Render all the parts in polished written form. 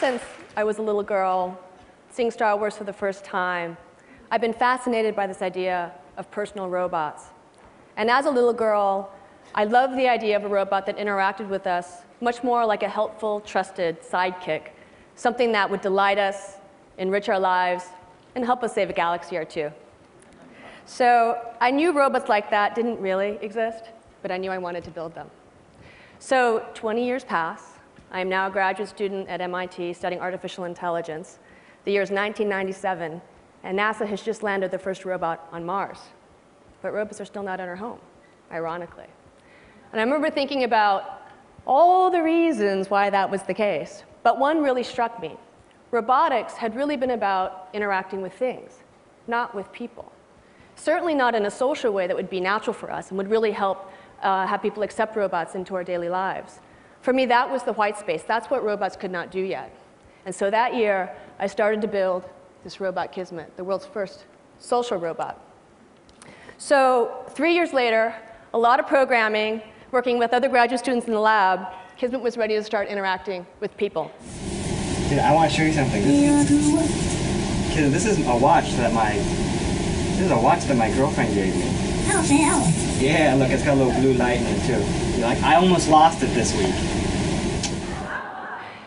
since I was a little girl, seeing Star Wars for the first time, I've been fascinated by this idea of personal robots. And as a little girl, I loved the idea of a robot that interacted with us much more like a helpful, trusted sidekick, something that would delight us, enrich our lives, and help us save a galaxy or two. So I knew robots like that didn't really exist, but I knew I wanted to build them. So 20 years pass. I am now a graduate student at MIT studying artificial intelligence. The year is 1997, and NASA has just landed the first robot on Mars. But robots are still not in our home, ironically. And I remember thinking about all the reasons why that was the case. But one really struck me. Robotics had really been about interacting with things, not with people. Certainly not in a social way that would be natural for us and would really help have people accept robots into our daily lives. For me, that was the white space. That's what robots could not do yet. And so that year, I started to build this robot Kismet, the world's first social robot. So 3 years later, a lot of programming, working with other graduate students in the lab, Kismet was ready to start interacting with people. Dude, I want to show you something. This is a watch that my girlfriend gave me. Oh, hell. Yeah, look, it's got a little blue light in it too. You're like, I almost lost it this week.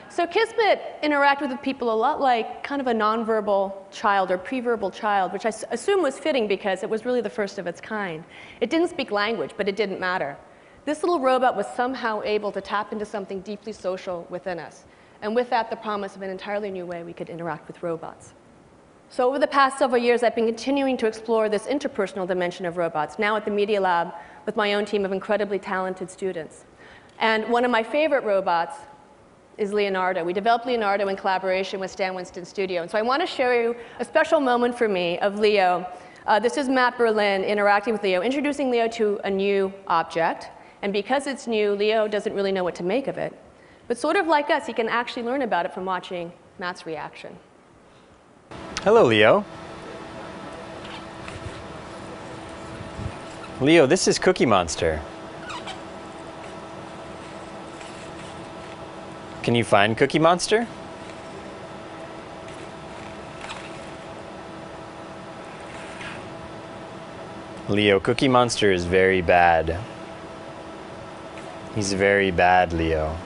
So Kismet interacted with people a lot like kind of a nonverbal child or pre-verbal child, which I assume was fitting because it was really the first of its kind. It didn't speak language, but it didn't matter. This little robot was somehow able to tap into something deeply social within us. And with that, the promise of an entirely new way we could interact with robots. So over the past several years, I've been continuing to explore this interpersonal dimension of robots, now at the Media Lab with my own team of incredibly talented students. And one of my favorite robots is Leonardo. We developed Leonardo in collaboration with Stan Winston Studio. And so I want to show you a special moment for me of Leo. This is Matt Berlin interacting with Leo, introducing Leo to a new object. And because it's new, Leo doesn't really know what to make of it. But sort of like us, he can actually learn about it from watching Matt's reaction. Hello, Leo. Leo, this is Cookie Monster. Can you find Cookie Monster? Leo, Cookie Monster is very bad. He's very bad, Leo.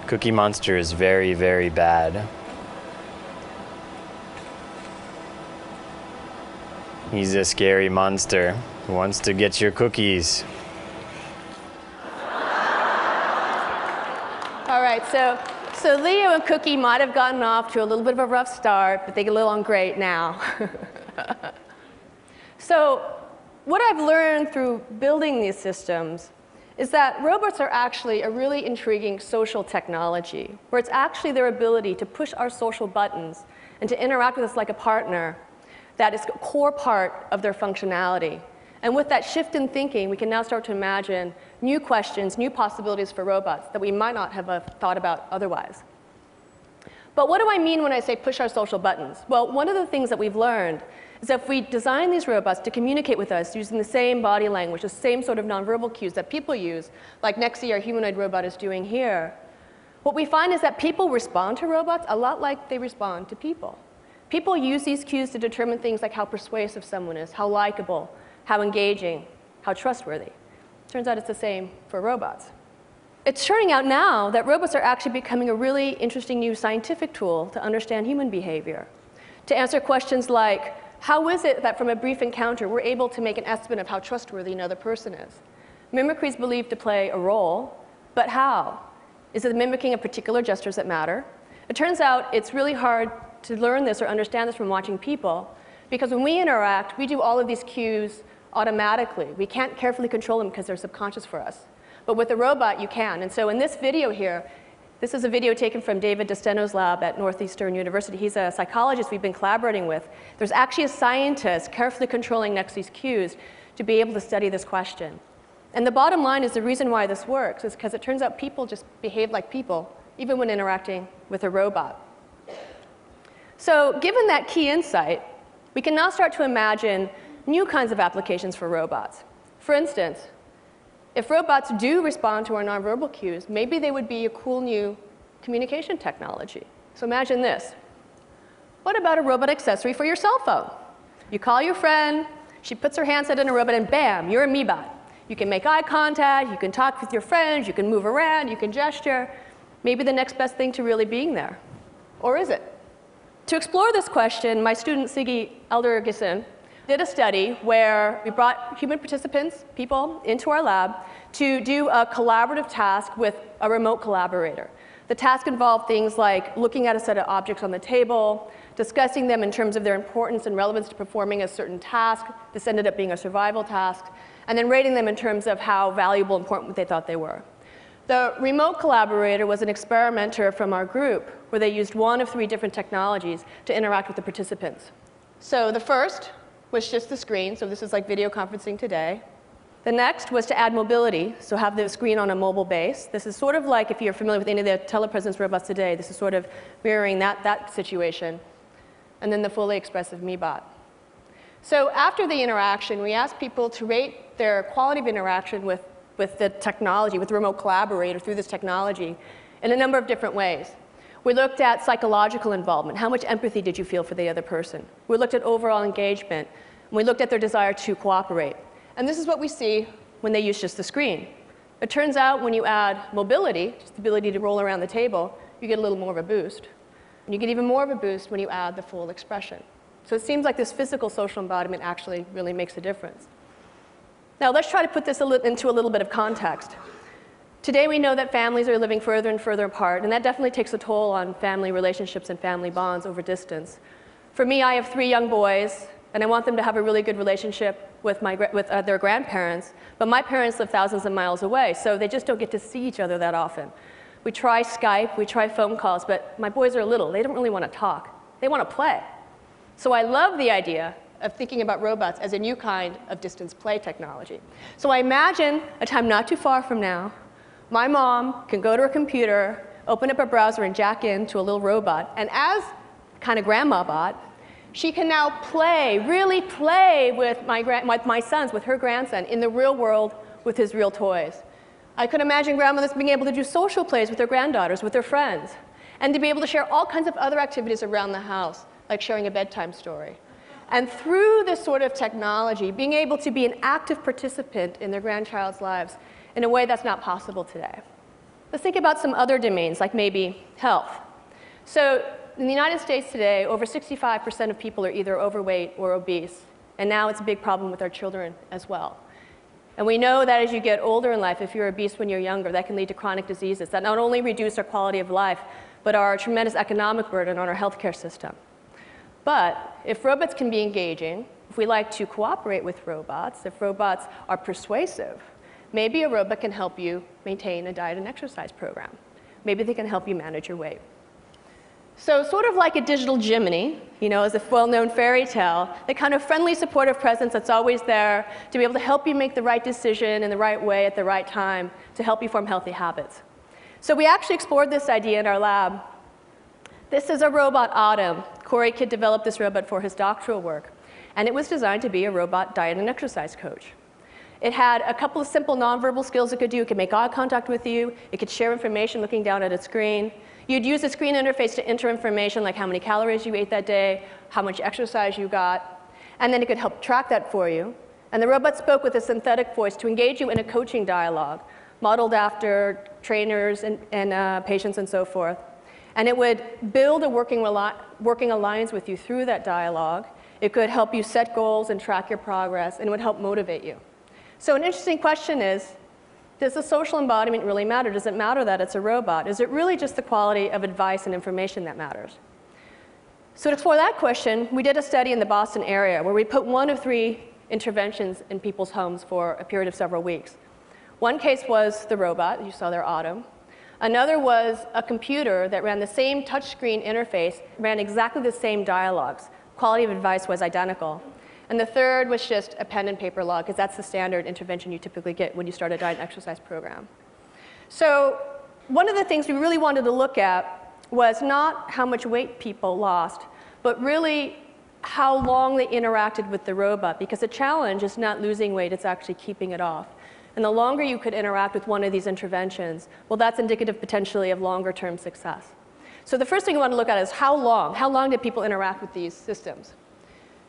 Cookie Monster is very, very bad. He's a scary monster who wants to get your cookies. All right, so Leo and Cookie might have gotten off to a little bit of a rough start, but they get along great now. So what I've learned through building these systems is that robots are actually a really intriguing social technology, where it's actually their ability to push our social buttons and to interact with us like a partner that is a core part of their functionality. And with that shift in thinking, we can now start to imagine new questions, new possibilities for robots that we might not have thought about otherwise. But what do I mean when I say push our social buttons? Well, one of the things that we've learned is that if we design these robots to communicate with us using the same body language, the same sort of nonverbal cues that people use, like Nexi, our humanoid robot, is doing here, what we find is that people respond to robots a lot like they respond to people. People use these cues to determine things like how persuasive someone is, how likable, how engaging, how trustworthy. Turns out it's the same for robots. It's turning out now that robots are actually becoming a really interesting new scientific tool to understand human behavior, to answer questions like, how is it that from a brief encounter we're able to make an estimate of how trustworthy another person is? Mimicry is believed to play a role, but how? Is it mimicking of particular gestures that matter? It turns out it's really hard to learn this or understand this from watching people, because when we interact, we do all of these cues automatically. We can't carefully control them because they're subconscious for us. But with a robot, you can. And so in this video here, this is a video taken from David DeSteno's lab at Northeastern University. He's a psychologist we've been collaborating with. There's actually a scientist carefully controlling Nexi's cues to be able to study this question. And the bottom line is the reason why this works is because it turns out people just behave like people, even when interacting with a robot. So given that key insight, we can now start to imagine new kinds of applications for robots. For instance, if robots do respond to our nonverbal cues, maybe they would be a cool new communication technology. So imagine this. What about a robot accessory for your cell phone? You call your friend, she puts her handset in a robot, and bam, you're a MeBot. You can make eye contact, you can talk with your friends, you can move around, you can gesture. Maybe the next best thing to really being there. Or is it? To explore this question, my student Siggy Eldergissen did a study where we brought human participants, people, into our lab to do a collaborative task with a remote collaborator. The task involved things like looking at a set of objects on the table, discussing them in terms of their importance and relevance to performing a certain task. This ended up being a survival task, and then rating them in terms of how valuable and important they thought they were. The remote collaborator was an experimenter from our group where they used one of 3 different technologies to interact with the participants. So the first was just the screen, so this is like video conferencing today. The next was to add mobility, so have the screen on a mobile base. This is sort of like, if you're familiar with any of the telepresence robots today, this is sort of mirroring that situation. And then the fully expressive MeBot. So after the interaction, we asked people to rate their quality of interaction with the technology, with the remote collaborator through this technology in a number of different ways. We looked at psychological involvement. How much empathy did you feel for the other person? We looked at overall engagement. And we looked at their desire to cooperate. And this is what we see when they use just the screen. It turns out when you add mobility, just the ability to roll around the table, you get a little more of a boost. And you get even more of a boost when you add the full expression. So it seems like this physical social embodiment actually really makes a difference. Now let's try to put this into a little bit of context. Today we know that families are living further and further apart, and that definitely takes a toll on family relationships and family bonds over distance. For me, I have 3 young boys, and I want them to have a really good relationship with their grandparents, but my parents live thousands of miles away, so they just don't get to see each other that often. We try Skype, we try phone calls, but my boys are little. They don't really want to talk. They want to play. So I love the idea of thinking about robots as a new kind of distance play technology. So I imagine a time not too far from now, my mom can go to her computer, open up a browser, and jack into a little robot, and as kind of grandma bot, she can now play, really play with my sons, with her grandson, in the real world with his real toys. I could imagine grandmothers being able to do social plays with their granddaughters, with their friends, and to be able to share all kinds of other activities around the house, like sharing a bedtime story. And through this sort of technology, being able to be an active participant in their grandchild's lives in a way that's not possible today. Let's think about some other domains, like maybe health. So in the United States today, over 65% of people are either overweight or obese, and now it's a big problem with our children as well. And we know that as you get older in life, if you're obese when you're younger, that can lead to chronic diseases that not only reduce our quality of life, but are a tremendous economic burden on our healthcare system. But if robots can be engaging, if we like to cooperate with robots, if robots are persuasive, maybe a robot can help you maintain a diet and exercise program. Maybe they can help you manage your weight. So sort of like a digital Jiminy, as a well-known fairy tale, the kind of friendly, supportive presence that's always there to be able to help you make the right decision in the right way at the right time to help you form healthy habits. So we actually explored this idea in our lab. This is a robot, Autumn. Corey Kidd developed this robot for his doctoral work, and it was designed to be a robot diet and exercise coach. It had a couple of simple nonverbal skills it could do. It could make eye contact with you. It could share information looking down at a screen. You'd use the screen interface to enter information like how many calories you ate that day, how much exercise you got, and then it could help track that for you. And the robot spoke with a synthetic voice to engage you in a coaching dialogue, modeled after trainers and patients and so forth. And it would build a working alliance with you through that dialogue. It could help you set goals and track your progress, and it would help motivate you. So an interesting question is, does the social embodiment really matter? Does it matter that it's a robot? Is it really just the quality of advice and information that matters? So to explore that question, we did a study in the Boston area where we put 1 of 3 interventions in people's homes for a period of several weeks. One case was the robot, you saw there, Autumn. Another was a computer that ran the same touchscreen interface, ran exactly the same dialogues. Quality of advice was identical. And the third was just a pen and paper log, because that's the standard intervention you typically get when you start a diet and exercise program. So one of the things we really wanted to look at was not how much weight people lost, but really how long they interacted with the robot, because the challenge is not losing weight, it's actually keeping it off. And the longer you could interact with one of these interventions, well, that's indicative potentially of longer-term success. So the first thing I want to look at is how long? How long did people interact with these systems?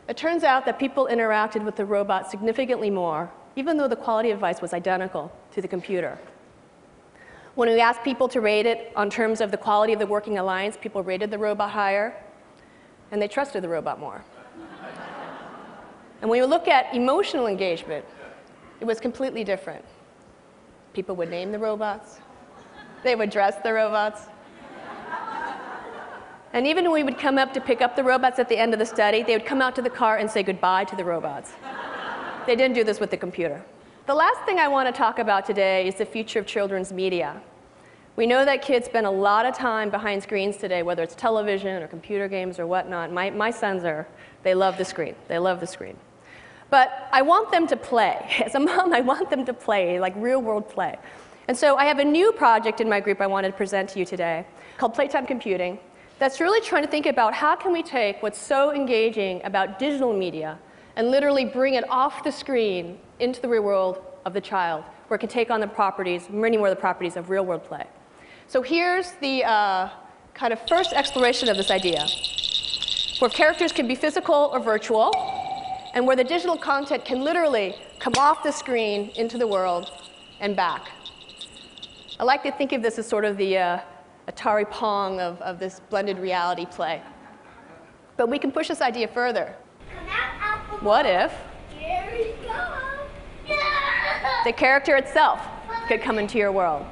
It turns out that people interacted with the robot significantly more, even though the quality of advice was identical to the computer. When we asked people to rate it on terms of the quality of the working alliance, people rated the robot higher, and they trusted the robot more. And when you look at emotional engagement, it was completely different. People would name the robots. They would dress the robots. And even when we would come up to pick up the robots at the end of the study, they would come out to the car and say goodbye to the robots. They didn't do this with the computer. The last thing I want to talk about today is the future of children's media. We know that kids spend a lot of time behind screens today, whether it's television or computer games or whatnot. My sons they love the screen. They love the screen. But I want them to play. As a mom, I want them to play, like real-world play. And so I have a new project in my group I wanted to present to you today called Playtime Computing that's really trying to think about how can we take what's so engaging about digital media and literally bring it off the screen into the real world of the child, where it can take on the properties, many more of the properties of real-world play. So here's the kind of first exploration of this idea, where characters can be physical or virtual, and where the digital content can literally come off the screen into the world and back. I like to think of this as sort of the Atari Pong of this blended reality play. But we can push this idea further. What if the character itself could come into your world?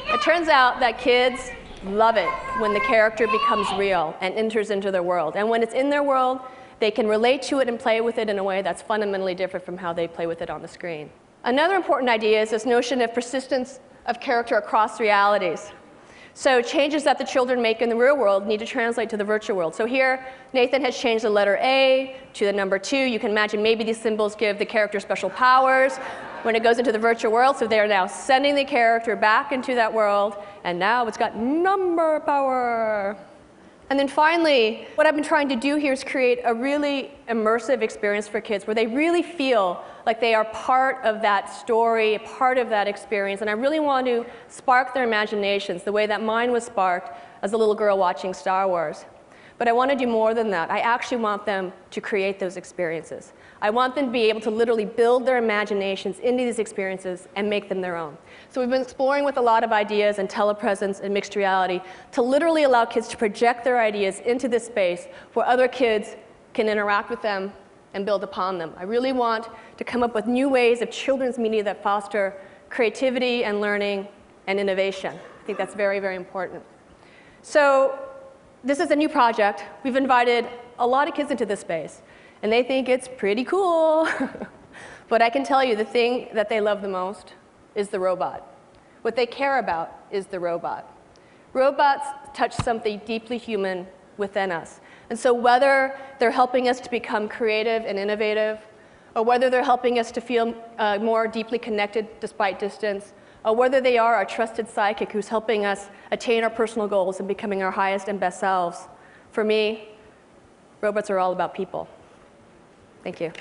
It turns out that kids love it when the character becomes real and enters into their world. And when it's in their world, they can relate to it and play with it in a way that's fundamentally different from how they play with it on the screen. Another important idea is this notion of persistence of character across realities. So changes that the children make in the real world need to translate to the virtual world. So here, Nathan has changed the letter A to the number 2. You can imagine maybe these symbols give the character special powers when it goes into the virtual world. So they are now sending the character back into that world, and now it's got number power. And then finally, what I've been trying to do here is create a really immersive experience for kids where they really feel like they are part of that story, part of that experience. And I really want to spark their imaginations the way that mine was sparked as a little girl watching Star Wars. But I want to do more than that. I actually want them to create those experiences. I want them to be able to literally build their imaginations into these experiences and make them their own. So we've been exploring with a lot of ideas and telepresence and mixed reality to literally allow kids to project their ideas into this space where other kids can interact with them and build upon them. I really want to come up with new ways of children's media that foster creativity and learning and innovation. I think that's very, very important. So this is a new project. We've invited a lot of kids into this space, and they think it's pretty cool. But I can tell you the thing that they love the most is the robot. What they care about is the robot. Robots touch something deeply human within us. And so whether they're helping us to become creative and innovative, or whether they're helping us to feel more deeply connected despite distance, or whether they are our trusted sidekick who's helping us attain our personal goals and becoming our highest and best selves, for me, robots are all about people. Thank you.